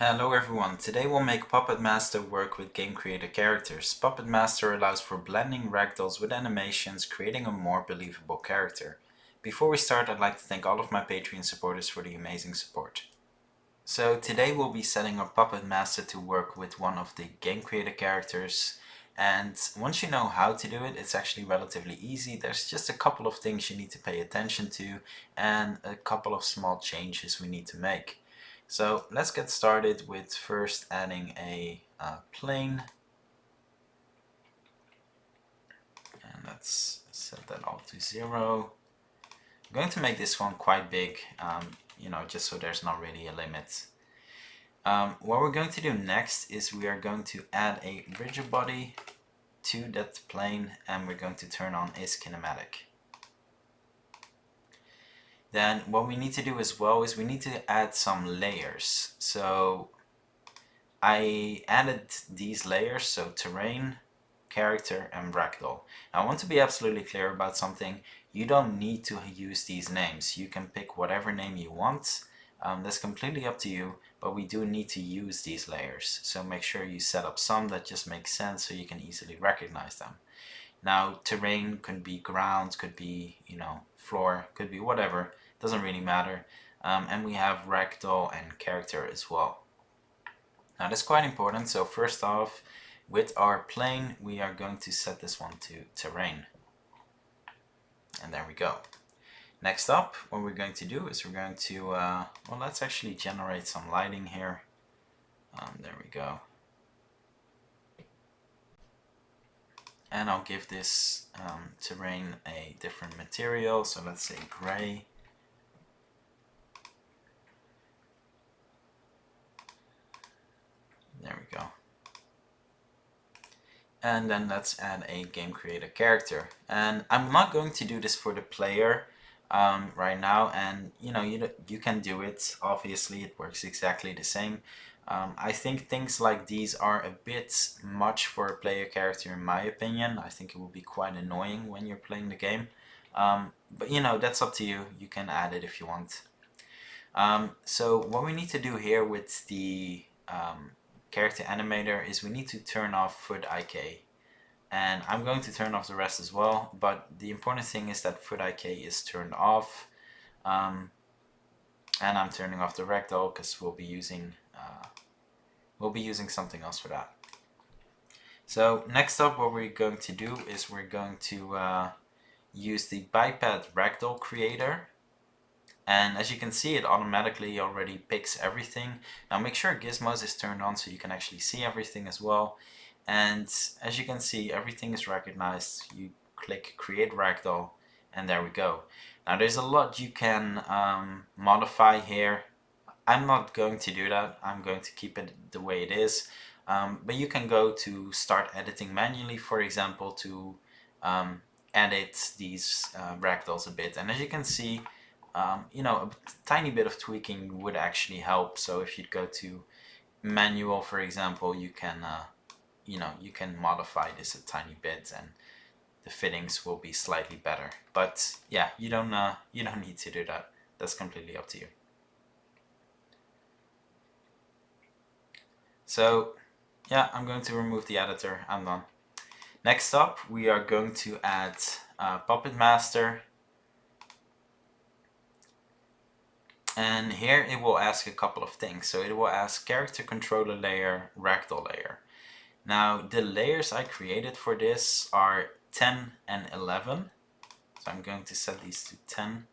Hello everyone, today we'll make Puppetmaster work with game creator characters. Puppetmaster allows for blending ragdolls with animations, creating a more believable character. Before we start, I'd like to thank all of my Patreon supporters for the amazing support. So today we'll be setting up Puppetmaster to work with one of the game creator characters, and once you know how to do it, it's actually relatively easy. There's just a couple of things you need to pay attention to and a couple of small changes we need to make. So let's get started with first adding a plane, and let's set that all to 0. I'm going to make this one quite big, just so there's not really a limit. What we're going to do next is we are going to add a rigid body to that plane, and we're going to turn on is kinematic. Then what we need to do as well is we need to add some layers. So I added these layers, so terrain, character, and ragdoll. Now I want to be absolutely clear about something. You don't need to use these names. You can pick whatever name you want. That's completely up to you, but we do need to use these layers. So make sure you set up some that just make sense so you can easily recognize them. Now terrain could be ground, could be floor, could be whatever. Doesn't really matter. And we have ragdoll and character as well. Now that's quite important. So first off, with our plane, we are going to set this one to terrain. And there we go. Next up, what we're going to do is we're going to, well, let's actually generate some lighting here. There we go. And I'll give this terrain a different material. So let's say gray. There we go. And then let's add a game creator character. And I'm not going to do this for the player right now, and you can do it. Obviously it works exactly the same. I think things like these are a bit much for a player character in my opinion. I think it will be quite annoying when you're playing the game. But that's up to you. You can add it if you want. So what we need to do here with the character animator is we need to turn off foot IK, and I'm going to turn off the rest as well, but the important thing is that foot IK is turned off, and I'm turning off the ragdoll because we'll be using something else for that. So next up, what we're going to do is we're going to use the biped ragdoll creator. And as you can see, it automatically already picks everything. Now make sure gizmos is turned on so you can actually see everything as well. And as you can see, everything is recognized. You click create ragdoll and there we go. Now there's a lot you can modify here. I'm not going to do that. I'm going to keep it the way it is. But you can go to start editing manually, for example, to edit these ragdolls a bit. And as you can see, a tiny bit of tweaking would actually help. So if you'd go to manual, for example, you can you can modify this a tiny bit and the fittings will be slightly better. But yeah, you don't need to do that. That's completely up to you. So yeah, I'm going to remove the editor. I'm done. Next up, we are going to add Puppetmaster. And here it will ask a couple of things. So it will ask character controller layer, ragdoll layer. Now the layers I created for this are 10 and 11. So I'm going to set these to 10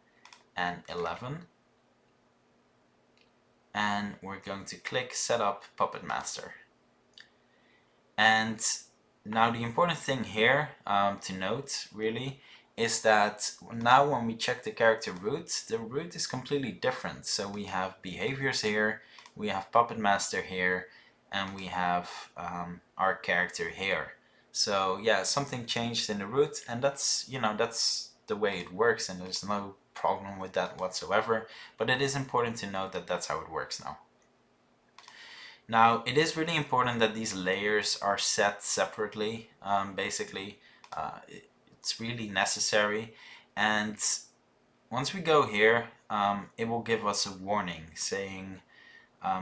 and 11. And we're going to click Setup Puppetmaster. And now the important thing here to note really is that now when we check the character root, the root is completely different. So we have behaviors here, we have Puppetmaster here, and we have our character here. So yeah, something changed in the root, and that's that's the way it works, and there's no problem with that whatsoever. But it is important to note that that's how it works now. Now it is really important that these layers are set separately. Basically, it's really necessary. And once we go here, it will give us a warning saying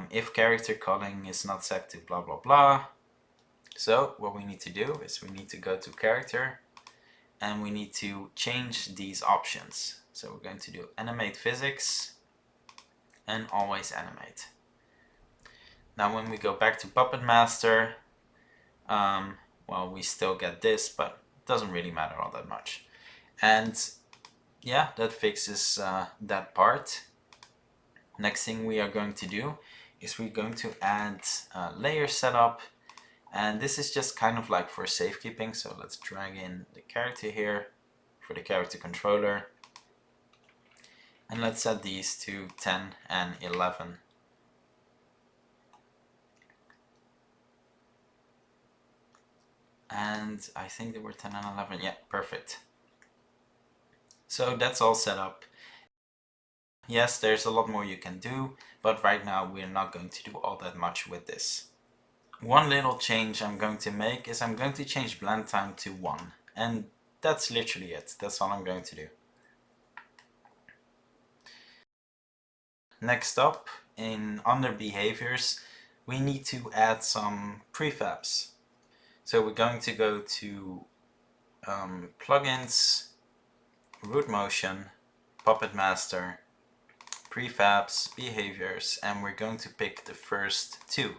if character calling is not set to blah blah blah. So what we need to do is we need to go to character and we need to change these options. So we're going to do animate physics and always animate. Now when we go back to Puppetmaster, well, we still get this, but it doesn't really matter all that much. And yeah, that fixes that part. Next thing we are going to do is we're going to add layer setup, and this is just kind of like for safekeeping. So let's drag in the character here for the character controller, and let's set these to 10 and 11. And I think they were 10 and 11. Yeah, perfect. So that's all set up. Yes, there's a lot more you can do, but right now we're not going to do all that much with this. One little change I'm going to make is I'm going to change blend time to 1, and that's literally it. That's all I'm going to do. Next up, under behaviors, we need to add some prefabs. So we're going to go to plugins, root motion, Puppetmaster, prefabs, behaviors, and we're going to pick the first 2.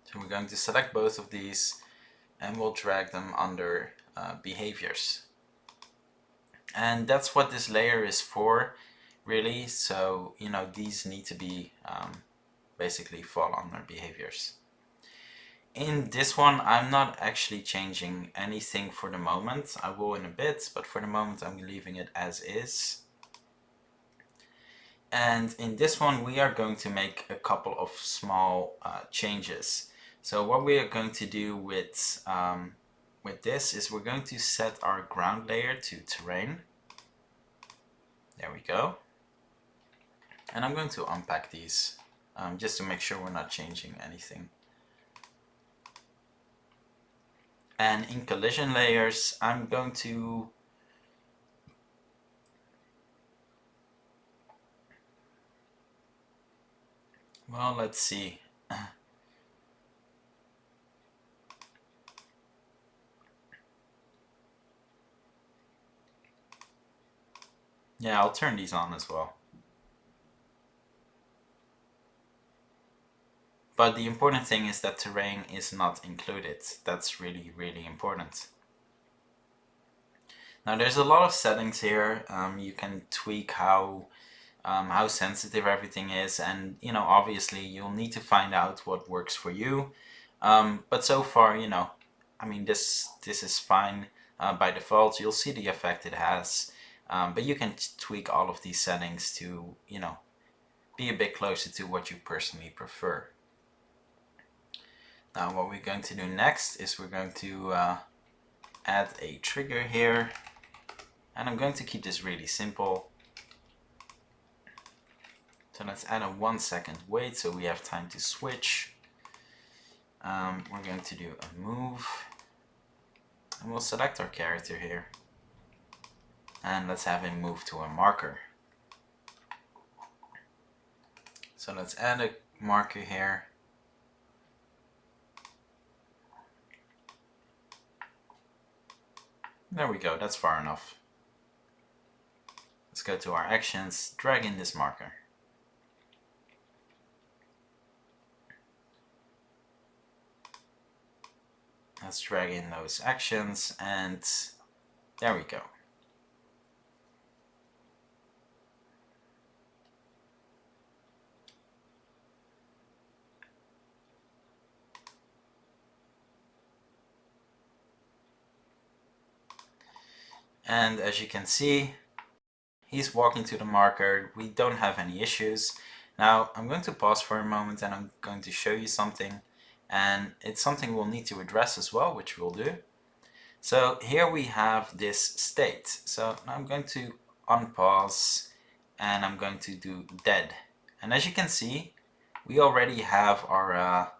So we're going to select both of these and we'll drag them under behaviors. And that's what this layer is for, really. So, you know, these need to be basically fall under behaviors. In this one, I'm not actually changing anything for the moment. I will in a bit, but for the moment I'm leaving it as is. And in this one, we are going to make a couple of small changes. So what we are going to do with this is we're going to set our ground layer to terrain. There we go. And I'm going to unpack these just to make sure we're not changing anything. And in collision layers, I'm going to well, let's see. Yeah, I'll turn these on as well. But the important thing is that terrain is not included. That's really, really important. Now there's a lot of settings here. You can tweak how sensitive everything is, and you know, obviously you'll need to find out what works for you. But so far, you know, I mean, this is fine by default. You'll see the effect it has, but you can tweak all of these settings to, you know, be a bit closer to what you personally prefer. Now what we're going to do next is we're going to add a trigger here, and I'm going to keep this really simple. So let's add a 1 second wait so we have time to switch. We're going to do a move, and we'll select our character here, and let's have him move to a marker. So let's add a marker here. There we go, that's far enough. Let's go to our actions, drag in this marker. Let's drag in those actions, and there we go. And as you can see, he's walking to the marker. We don't have any issues. Now I'm going to pause for a moment and I'm going to show you something. And it's something we'll need to address as well, which we'll do. So here we have this state. So now I'm going to unpause and I'm going to do dead. And as you can see, we already have our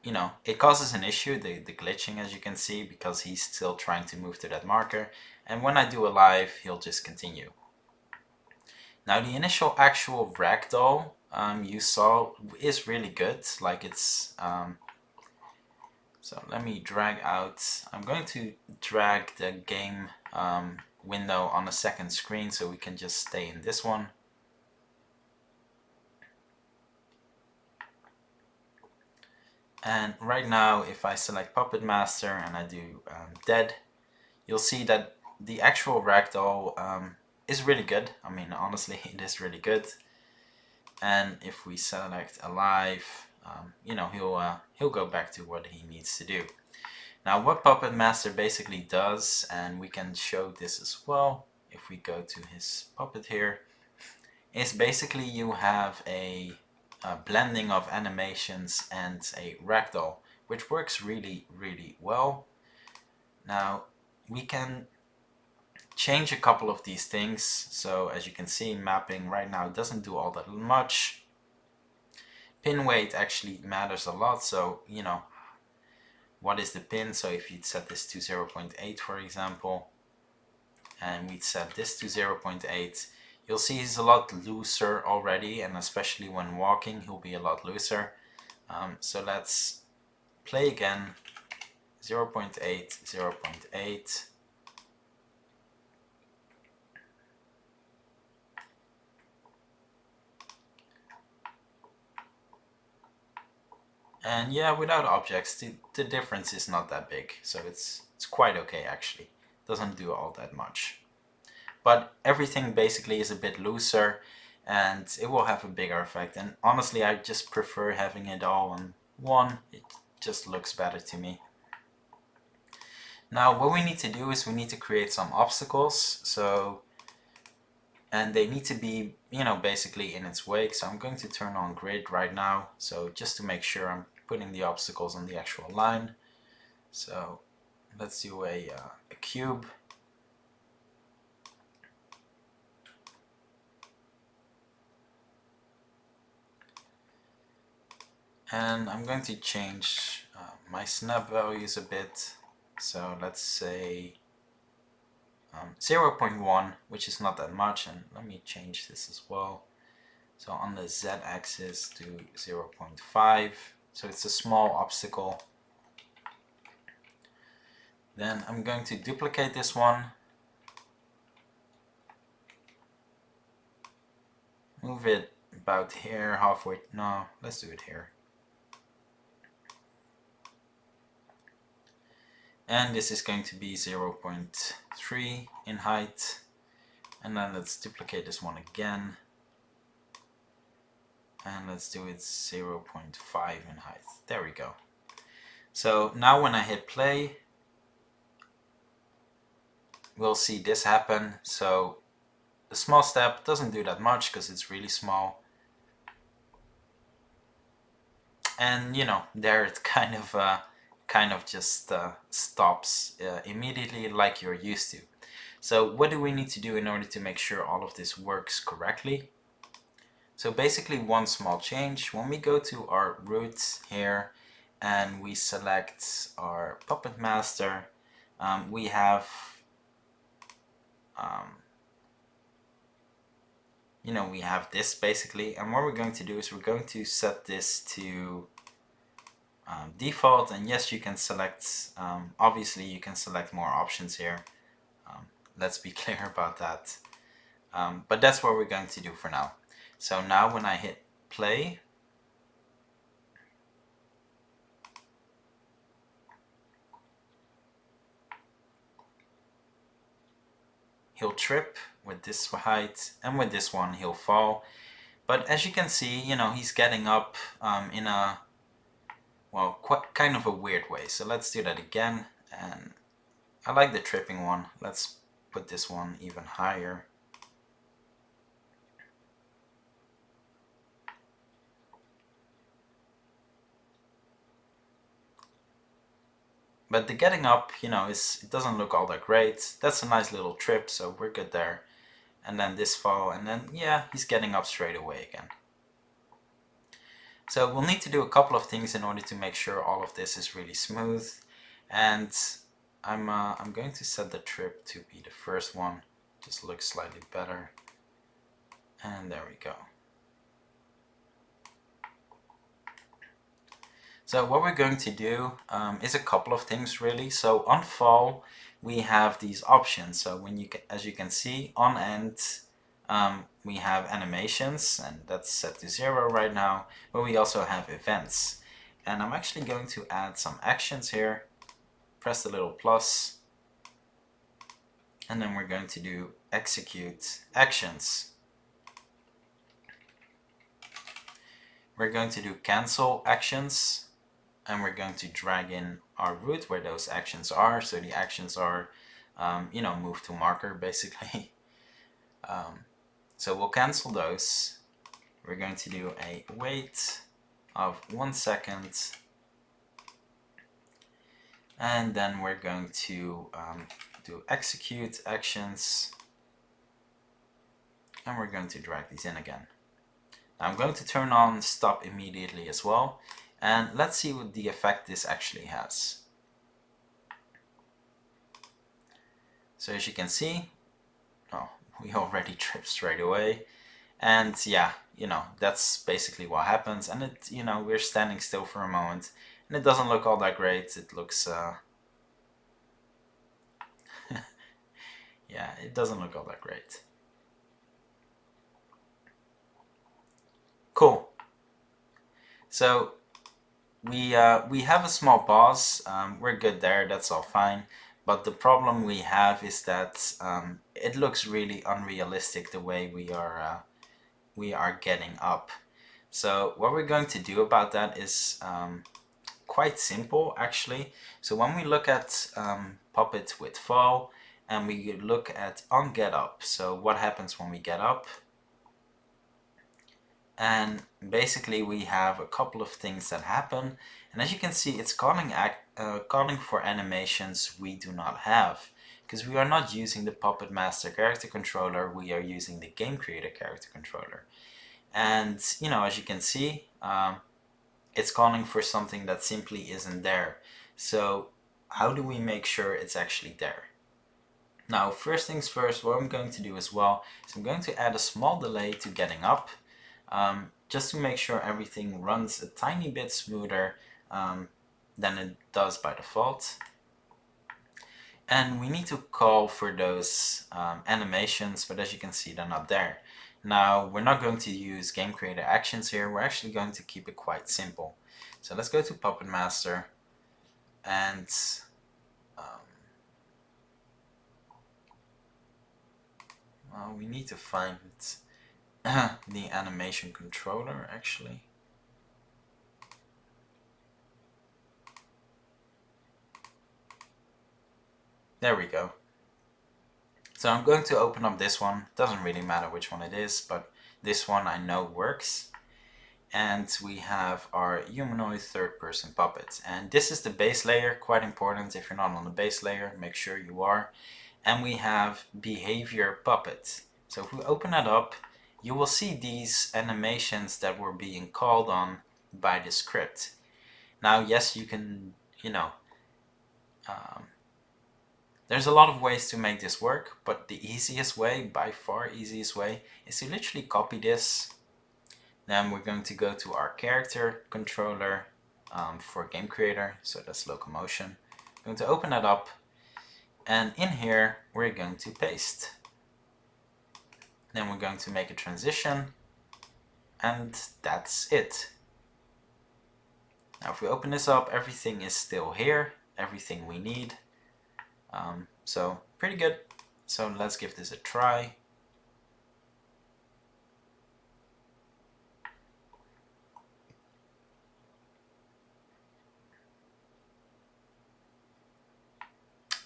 you know, it causes an issue, the glitching, as you can see, because he's still trying to move to that marker. And when I do a live, he'll just continue. Now the initial actual ragdoll you saw is really good. Like it's so let me drag out. I'm going to drag the game window on the second screen so we can just stay in this one. And right now, if I select Puppetmaster and I do dead, you'll see that the actual ragdoll is really good. I mean, honestly, it is really good. And if we select alive, you know, he'll go back to what he needs to do. Now, what Puppetmaster basically does, and we can show this as well if we go to his puppet here, is basically you have a blending of animations and a ragdoll, which works really, really well. Now, we can change a couple of these things. So as you can see, mapping right now doesn't do all that much. Pin weight actually matters a lot. So, you know, what is the pin? So if you'd set this to 0.8, for example, and we'd set this to 0.8, you'll see he's a lot looser already, and especially when walking, he'll be a lot looser. So let's play again, 0.8, 0.8. And yeah, without objects, the difference is not that big. So it's quite okay actually. Doesn't do all that much. But everything basically is a bit looser and it will have a bigger effect. And honestly, I just prefer having it all on one. It just looks better to me. Now what we need to do is we need to create some obstacles. And they need to be, you know, basically in its wake. So I'm going to turn on grid right now. So just to make sure I'm putting the obstacles on the actual line. So let's do a cube. And I'm going to change my snap values a bit. So let's say 0.1, which is not that much. And let me change this as well. So on the z-axis to 0.5. So it's a small obstacle. Then I'm going to duplicate this one. Move it about here, halfway. No, let's do it here. And this is going to be 0.3 in height. And then let's duplicate this one again. And let's do it 0.5 in height. There we go. So now when I hit play, we'll see this happen. So the small step doesn't do that much because it's really small. And you know, there it kind of just stops immediately like you're used to. So what do we need to do in order to make sure all of this works correctly? So basically one small change. When we go to our root here and we select our Puppetmaster, we have you know, we have this basically, and what we're going to do is we're going to set this to default. And yes, you can select, obviously you can select more options here. Let's be clear about that. But that's what we're going to do for now. So now when I hit play, he'll trip with this height, and with this one he'll fall. But as you can see, you know, he's getting up in a, well, kind of a weird way. So let's do that again. And I like the tripping one. Let's put this one even higher. But the getting up, you know, it doesn't look all that great. That's a nice little trip, so we're good there. And then this fall, and then yeah, he's getting up straight away again. So we'll need to do a couple of things in order to make sure all of this is really smooth. And I'm going to set the trip to be the first one. Just looks slightly better. And there we go. So what we're going to do is a couple of things really. So on fall, we have these options. So when you, as you can see, on end, we have animations, and that's set to 0 right now. But we also have events, and I'm actually going to add some actions here. Press the little plus, and then we're going to do execute actions. We're going to do cancel actions. And we're going to drag in our root where those actions are. So the actions are, you know, move to marker basically. So we'll cancel those. We're going to do a wait of 1 second. And then we're going to do execute actions. And we're going to drag these in again. Now I'm going to turn on stop immediately as well. And let's see what the effect this actually has. So as you can see, oh, we already tripped straight away. And yeah, you know, that's basically what happens. And it, you know, we're standing still for a moment. And it doesn't look all that great. It looks, yeah, it doesn't look all that great. Cool. So we have a small pause. We're good there. That's all fine. But the problem we have is that it looks really unrealistic the way we are getting up. So what we're going to do about that is quite simple actually. So when we look at Puppet with fall and we look at on get up, so what happens when we get up? And basically we have a couple of things that happen, and as you can see it's calling for animations we do not have, because we are not using the Puppetmaster character controller, we are using the game creator character controller. And you know, as you can see, it's calling for something that simply isn't there. So how do we make sure it's actually there? Now first things first, what I'm going to do as well is I'm going to add a small delay to getting up, just to make sure everything runs a tiny bit smoother than it does by default. And we need to call for those animations, but as you can see they're not there. Now we're not going to use game creator actions here, we're actually going to keep it quite simple. So let's go to Puppetmaster and well, we need to find the animation controller actually. There we go. So I'm going to open up this one. Doesn't really matter which one it is, but this one I know works. And we have our humanoid third-person puppet. And this is the base layer, quite important. If you're not on the base layer, make sure you are. And we have behavior puppet. So if we open that up, you will see these animations that were being called on by the script. Now, yes, you can, you know, there's a lot of ways to make this work, but the easiest way, by far easiest way, is to literally copy this. Then we're going to go to our character controller for game creator, so that's locomotion. I'm going to open that up, and in here we're going to paste. Then we're going to make a transition, and that's it. Now if we open this up, everything is still here, everything we need. So pretty good. So let's give this a try.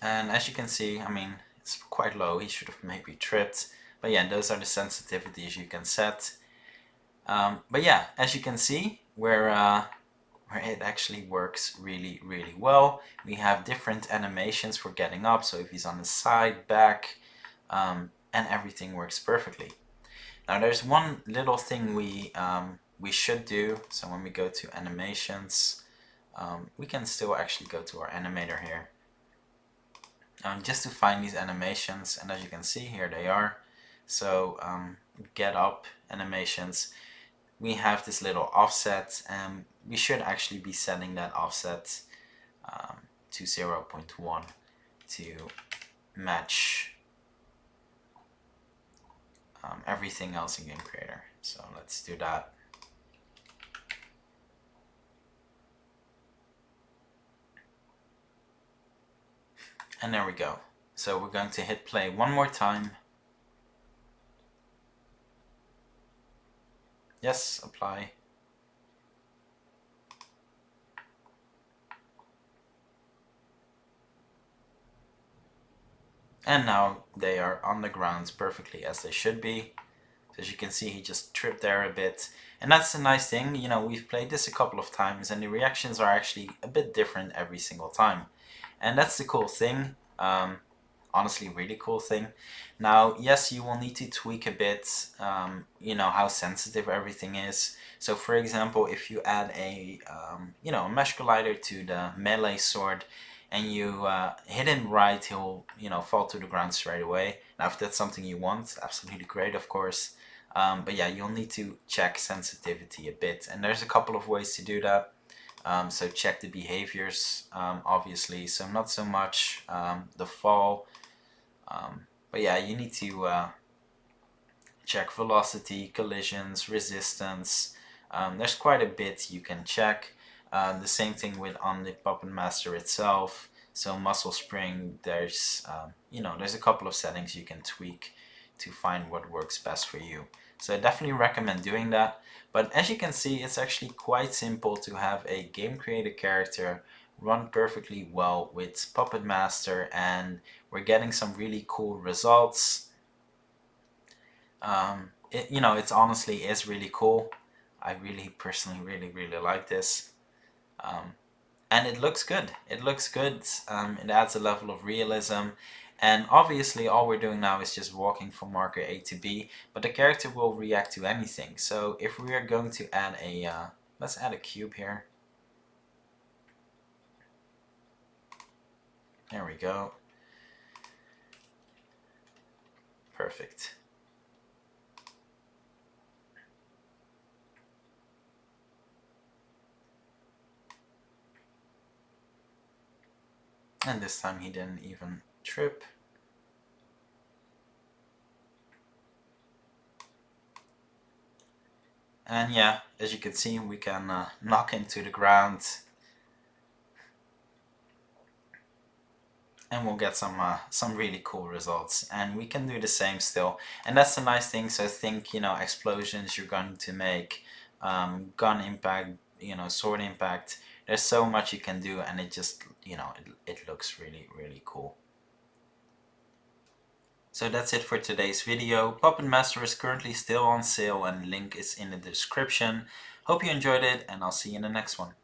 And as you can see, I mean, it's quite low. He should have maybe tripped. But yeah, those are the sensitivities you can set. But yeah, as you can see, where it actually works really, really well. We have different animations for getting up. So if he's on the side, back, and everything works perfectly. Now there's one little thing we should do. So when we go to animations, we can still actually go to our animator here. Just to find these animations, and as you can see here they are. So get up animations, we have this little offset, and we should actually be setting that offset to 0.1 to match everything else in Game Creator. So let's do that. And there we go. So we're going to hit play one more time. Yes, apply. And now they are on the ground perfectly as they should be. So as you can see, he just tripped there a bit. And that's the nice thing, you know, we've played this a couple of times and the reactions are actually a bit different every single time. And that's the cool thing. Honestly, really cool thing. Now, yes, you will need to tweak a bit, you know, how sensitive everything is. So for example, if you add a, you know, a mesh collider to the melee sword and you hit him right, he'll, you know, fall to the ground straight away. Now, if that's something you want, absolutely great, of course. But yeah, you'll need to check sensitivity a bit. And there's a couple of ways to do that. So check the behaviors, obviously. So not so much the fall. But yeah, you need to check velocity, collisions, resistance. There's quite a bit you can check. The same thing with on the Pupppetmaster itself. So muscle spring, there's you know, there's a couple of settings you can tweak to find what works best for you. So I definitely recommend doing that. But as you can see, it's actually quite simple to have a game creator character run perfectly well with Puppetmaster, and we're getting some really cool results. You know, it's honestly is really cool. I really personally really like this. And it looks good. It looks good. It adds a level of realism. And obviously all we're doing now is just walking from marker A to B, but the character will react to anything. So if we are going to add a, let's add a cube here. There we go. Perfect. And this time he didn't even trip. And yeah, as you can see, we can knock him to the ground. And we'll get some really cool results. And we can do the same still. And that's the nice thing. So think, you know, explosions you're going to make, gun impact, you know, sword impact. There's so much you can do, and it just, you know, it looks really cool. So that's it for today's video. Pupppetmaster is currently still on sale and the link is in the description. Hope you enjoyed it, and I'll see you in the next one.